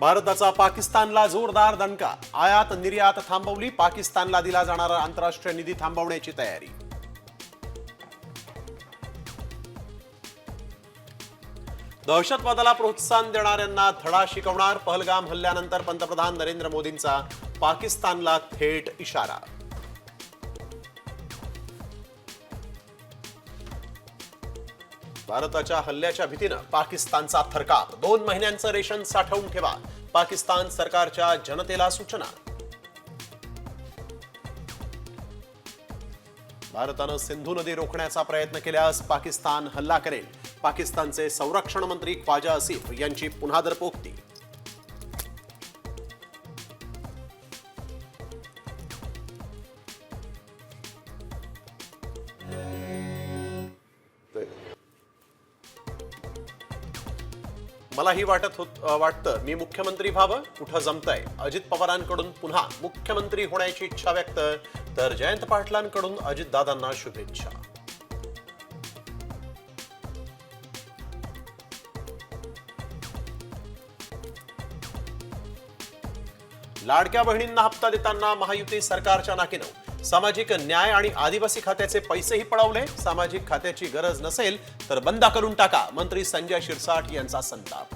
भारताचा पाकिस्तानला जोरदार दणका. आयात निर्यात थांबवली. पाकिस्तानला दिला जाणारा आंतरराष्ट्रीय निधी थांबवण्याची तयारी. दहशतवादाला प्रोत्साहन देणाऱ्यांना धडा शिकवणार. पहलगाम हल्ल्यानंतर पंतप्रधान नरेंद्र मोदींचा पाकिस्तानला थेट इशारा. भारताच्या हल्ल्याच्या भीतीनं पाकिस्तानचा थरकाप. 2 महिन्यांचं रेशन साठवून ठेवा. पाकिस्तान सरकारच्या जनतेला सूचना. भारतानं सिंधू नदी रोखण्याचा प्रयत्न केल्यास पाकिस्तान हल्ला करेल. पाकिस्तानचे संरक्षण मंत्री ख्वाजा आसिफ यांची पुन्हा दरपोक्ती. मलाही वाटतं मी मुख्यमंत्री व्हावं. कुठं जमतंय. अजित पवारांकडून पुन्हा मुख्यमंत्री होण्याची इच्छा व्यक्त. तर जयंत पाटलांकडून अजितदादांना शुभेच्छा. लाडक्या बहिणींना हप्ता देताना महायुती सरकारच्या नाकीनऊ. सामाजिक न्याय आणि आदिवासी खात्याचे पैसेही पळवले. सामाजिक खात्याची गरज नसेल तर बंद करून टाका. मंत्री संजय शिरसाट यांचा संताप.